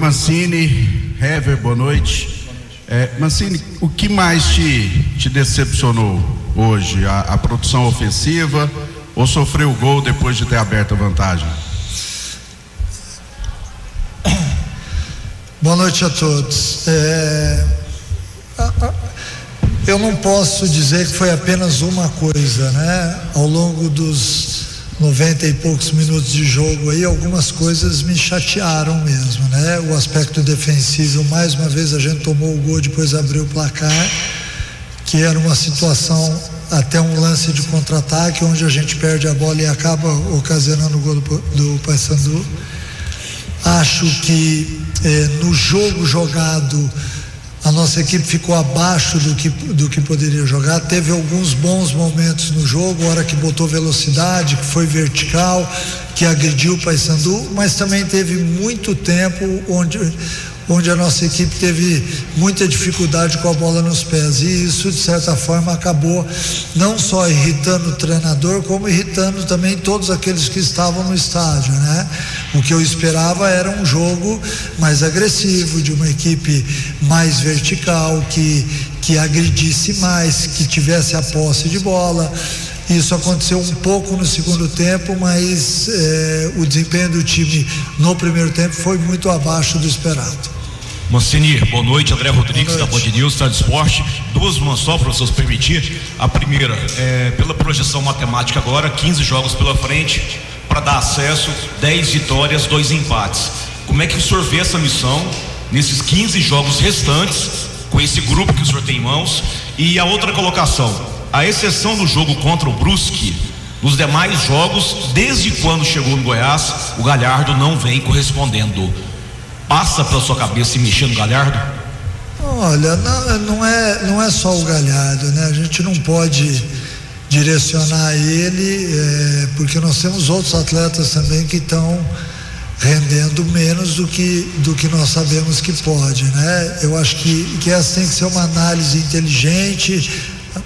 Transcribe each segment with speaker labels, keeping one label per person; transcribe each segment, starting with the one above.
Speaker 1: Mancini, Hever, boa noite. Mancini, o que mais te decepcionou hoje? A produção ofensiva ou sofreu o gol depois de ter aberto a vantagem?
Speaker 2: Boa noite a todos. Eu não posso dizer que foi apenas uma coisa, né? Ao longo dos 90 e poucos minutos de jogo aí, algumas coisas me chatearam mesmo, né? O aspecto defensivo, mais uma vez a gente tomou o gol, depois abriu o placar, que era uma situação, até um lance de contra-ataque, onde a gente perde a bola e acaba ocasionando o gol do Paysandu. Acho que no jogo jogado, a nossa equipe ficou abaixo do que poderia jogar. Teve alguns bons momentos no jogo, hora que botou velocidade, que foi vertical, que agrediu o Paysandu, mas também teve muito tempo onde a nossa equipe teve muita dificuldade com a bola nos pés, e isso de certa forma acabou não só irritando o treinador, como irritando também todos aqueles que estavam no estádio, né? O que eu esperava era um jogo mais agressivo, de uma equipe mais vertical, que agredisse mais, que tivesse a posse de bola. Isso aconteceu um pouco no segundo tempo, mas o desempenho do time no primeiro tempo foi muito abaixo do esperado.
Speaker 3: Mancini, boa noite. André Rodrigues, da Band News, Estado Esporte. Duas, uma só, professor, se permitir. A primeira, pela projeção matemática agora, 15 jogos pela frente, para dar acesso, 10 vitórias, 2 empates. Como é que o senhor vê essa missão nesses 15 jogos restantes, com esse grupo que o senhor tem em mãos? E a outra colocação, a exceção do jogo contra o Brusque, nos demais jogos, desde quando chegou no Goiás, o Galhardo não vem correspondendo. Passa pela sua cabeça e mexer no Galhardo?
Speaker 2: Olha, não é só o Galhardo, né? A gente não pode direcionar ele, porque nós temos outros atletas também que estão rendendo menos do que nós sabemos que pode, né? Eu acho que essa tem que ser uma análise inteligente,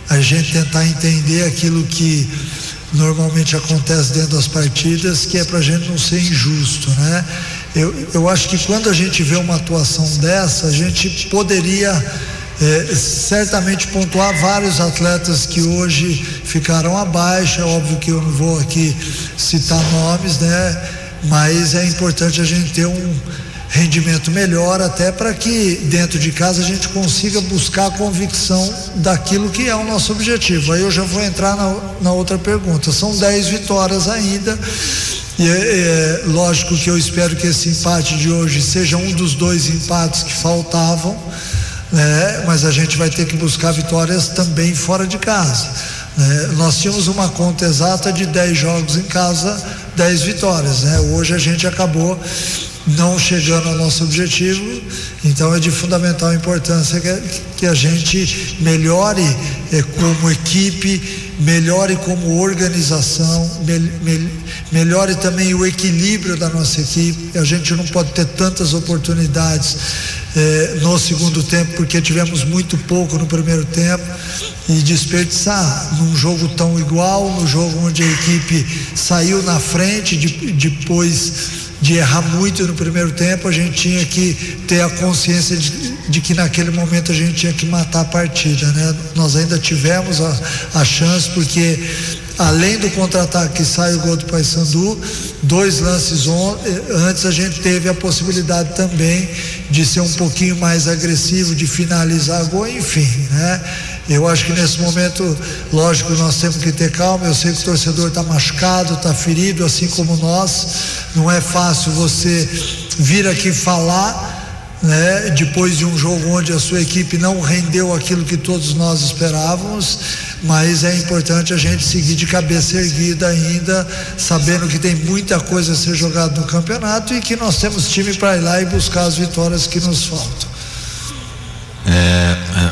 Speaker 2: a gente tentar entender aquilo que normalmente acontece dentro das partidas, que é pra gente não ser injusto, né? Eu acho que quando a gente vê uma atuação dessa, a gente poderia certamente pontuar vários atletas que hoje ficaram abaixo. É óbvio que eu não vou aqui citar nomes, né? Mas é importante a gente ter um rendimento melhor, até para que dentro de casa a gente consiga buscar a convicção daquilo que é o nosso objetivo. Aí eu já vou entrar na outra pergunta. São 10 vitórias ainda, e é lógico que eu espero que esse empate de hoje seja um dos 2 empates que faltavam, né? Mas a gente vai ter que buscar vitórias também fora de casa, né? Nós tínhamos uma conta exata de 10 jogos em casa, 10 vitórias, né? Hoje a gente acabou não chegando ao nosso objetivo, então é de fundamental importância que a gente melhore como equipe, melhore como organização, melhore também o equilíbrio da nossa equipe. A gente não pode ter tantas oportunidades no segundo tempo, porque tivemos muito pouco no primeiro tempo, e desperdiçar num jogo tão igual, no jogo onde a equipe saiu na frente, depois de errar muito no primeiro tempo, a gente tinha que ter a consciência de que naquele momento a gente tinha que matar a partida, né? Nós ainda tivemos a chance, porque além do contra-ataque que sai o gol do Paysandu, 2 lances antes a gente teve a possibilidade também de ser um pouquinho mais agressivo, de finalizar gol, enfim, né? Eu acho que nesse momento, lógico, nós temos que ter calma. Eu sei que o torcedor está machucado, está ferido, assim como nós. Não é fácil você vir aqui falar, né, depois de um jogo onde a sua equipe não rendeu aquilo que todos nós esperávamos, mas é importante a gente seguir de cabeça erguida ainda, sabendo que tem muita coisa a ser jogada no campeonato e que nós temos time para ir lá e buscar as vitórias que nos faltam.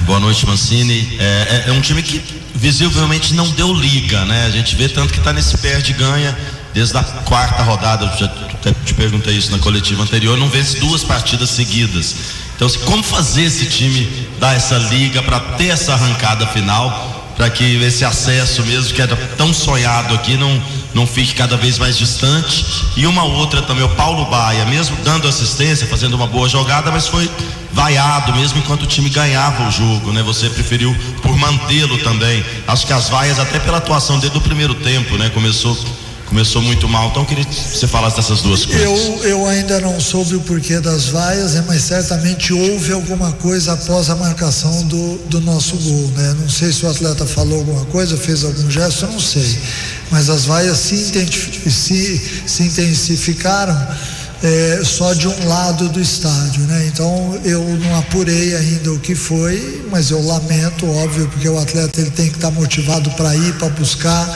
Speaker 4: Boa noite, Mancini. É um time que visivelmente não deu liga, né? A gente vê tanto que está nesse perde-ganha desde a 4ª rodada. Eu já te perguntei isso na coletiva anterior. Não vence 2 partidas seguidas. Então, como fazer esse time dar essa liga para ter essa arrancada final, para que esse acesso mesmo que era tão sonhado aqui não fique cada vez mais distante. E uma outra também, o Paulo Baia, mesmo dando assistência, fazendo uma boa jogada, mas foi vaiado mesmo enquanto o time ganhava o jogo, né? Você preferiu por mantê-lo também. Acho que as vaias, até pela atuação dele no primeiro tempo, né? Começou muito mal, então eu queria que você falasse dessas duas coisas.
Speaker 2: Eu ainda não soube o porquê das vaias, né, mas certamente houve alguma coisa após a marcação do nosso gol, né? Não sei se o atleta falou alguma coisa, fez algum gesto, eu não sei, mas as vaias se intensificaram só de um lado do estádio, né? Então eu não apurei ainda o que foi, mas eu lamento, óbvio, porque o atleta ele tem que estar motivado para ir, para buscar.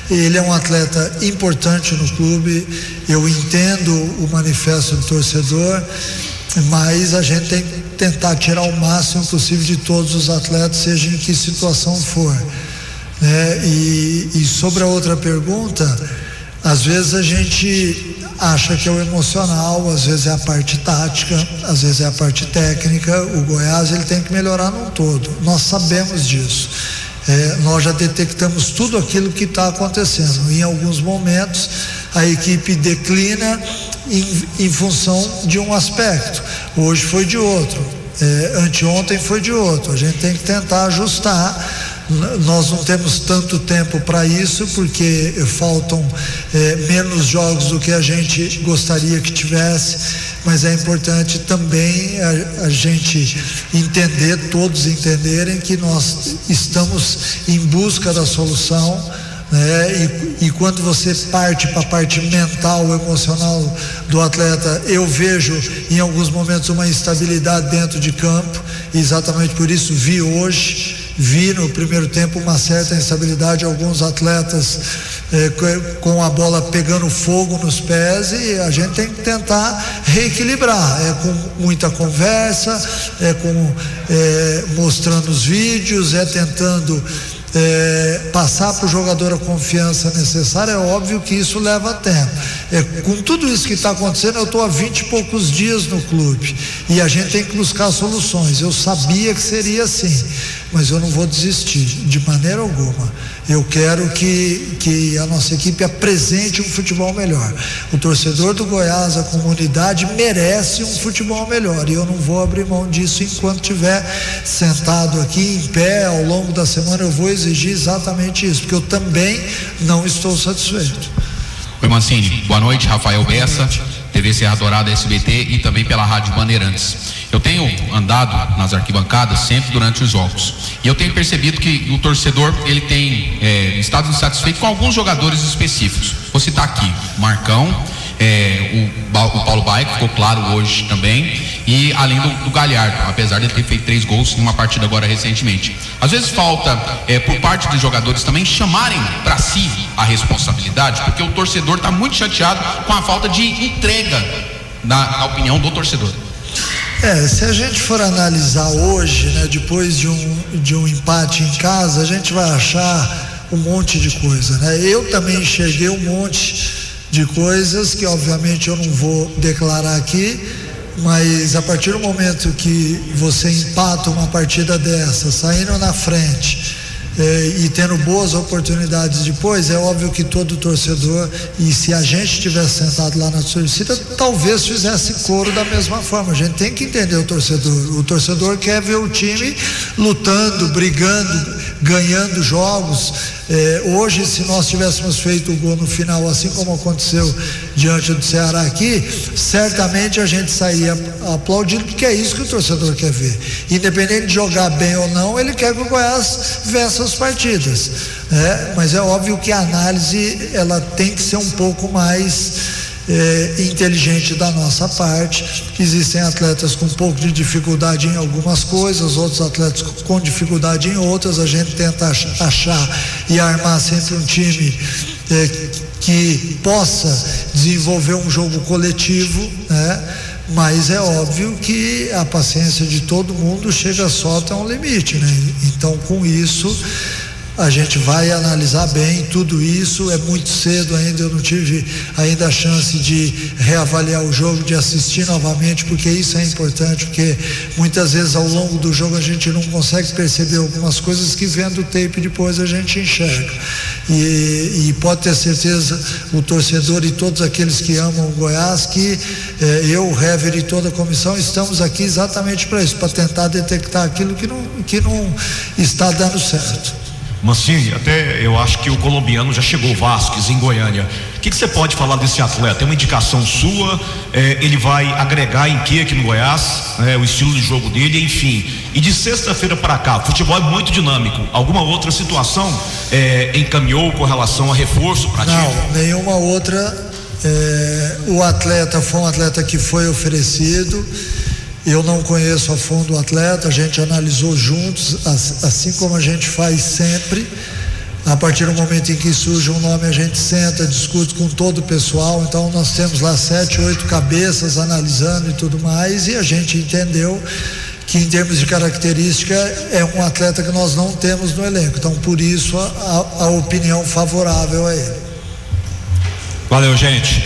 Speaker 2: Ele é um atleta importante no clube, eu entendo o manifesto do torcedor, mas a gente tem que tentar tirar o máximo possível de todos os atletas, seja em que situação for, né? E sobre a outra pergunta, às vezes a gente acha que é o emocional, às vezes é a parte tática, às vezes é a parte técnica. O Goiás ele tem que melhorar num todo, nós sabemos disso. Nós já detectamos tudo aquilo que está acontecendo. Em alguns momentos a equipe declina em função de um aspecto, hoje foi de outro, anteontem foi de outro. A gente tem que tentar ajustar. Nós não temos tanto tempo para isso, porque faltam menos jogos do que a gente gostaria que tivesse, mas é importante também a gente entender, todos entenderem que nós estamos em busca da solução, né? E quando você parte para a parte mental, emocional do atleta, eu vejo em alguns momentos uma instabilidade dentro de campo, e exatamente por isso vi no primeiro tempo uma certa instabilidade, alguns atletas com a bola pegando fogo nos pés, e a gente tem que tentar reequilibrar, com muita conversa, mostrando os vídeos, tentando passar para o jogador a confiança necessária. É óbvio que isso leva tempo. Com tudo isso que está acontecendo, eu estou há 20 e poucos dias no clube e a gente tem que buscar soluções. Eu sabia que seria assim, mas eu não vou desistir de maneira alguma. Eu quero que a nossa equipe apresente um futebol melhor. O torcedor do Goiás, a comunidade, merece um futebol melhor, e eu não vou abrir mão disso enquanto estiver sentado aqui em pé. Ao longo da semana eu vou exigir exatamente isso, porque eu também não estou satisfeito.
Speaker 5: Oi, Mancini, boa noite. Rafael Bessa, TV Serra Dourada, SBT e também pela Rádio Bandeirantes. Eu tenho andado nas arquibancadas sempre durante os jogos, e eu tenho percebido que o torcedor ele tem estado insatisfeito com alguns jogadores específicos. Vou citar aqui Marcão, o Paulo Baia, que ficou claro hoje também, e além do Galhardo, apesar de ele ter feito 3 gols em uma partida agora recentemente. Às vezes falta por parte dos jogadores também chamarem para si a responsabilidade, porque o torcedor está muito chateado com a falta de entrega, na opinião do torcedor.
Speaker 2: Se a gente for analisar hoje, né, depois de um empate em casa, a gente vai achar um monte de coisa, né? Eu também enxerguei um monte de coisas que obviamente eu não vou declarar aqui, mas a partir do momento que você empata uma partida dessa, saindo na frente e tendo boas oportunidades depois, é óbvio que todo torcedor, e se a gente tivesse sentado lá na torcida, talvez fizesse coro da mesma forma. A gente tem que entender o torcedor quer ver o time lutando, brigando, ganhando jogos. Hoje, se nós tivéssemos feito o gol no final, assim como aconteceu diante do Ceará aqui, certamente a gente saía aplaudindo, porque é isso que o torcedor quer ver. Independente de jogar bem ou não, ele quer que o Goiás vença as partidas, mas é óbvio que a análise ela tem que ser um pouco mais inteligente da nossa parte. Existem atletas com um pouco de dificuldade em algumas coisas, outros atletas com dificuldade em outras. A gente tenta achar e armar sempre um time que possa desenvolver um jogo coletivo, né? Mas é óbvio que a paciência de todo mundo chega só até um limite, né? Então, com isso, a gente vai analisar bem tudo isso. É muito cedo ainda, eu não tive ainda a chance de reavaliar o jogo, de assistir novamente, porque isso é importante, porque muitas vezes ao longo do jogo a gente não consegue perceber algumas coisas que vendo o tape depois a gente enxerga. E pode ter certeza, o torcedor e todos aqueles que amam o Goiás, que eu, o Hever e toda a comissão estamos aqui exatamente para isso, para tentar detectar aquilo que não está dando certo.
Speaker 3: Mancini, até eu acho que o colombiano já chegou, o Vasquez, em Goiânia. O que você pode falar desse atleta? É uma indicação sua? Ele vai agregar em que aqui no Goiás? O estilo de jogo dele, enfim. E de sexta-feira para cá, o futebol é muito dinâmico. Alguma outra situação encaminhou com relação a reforço para ti?
Speaker 2: Não, nenhuma outra. O atleta foi um atleta que foi oferecido. Eu não conheço a fundo o atleta, a gente analisou juntos, assim como a gente faz sempre. A partir do momento em que surge um nome, a gente senta, discute com todo o pessoal. Então nós temos lá 7, 8 cabeças analisando e tudo mais, e a gente entendeu que em termos de característica é um atleta que nós não temos no elenco. Então por isso a opinião favorável a ele.
Speaker 3: Valeu, gente.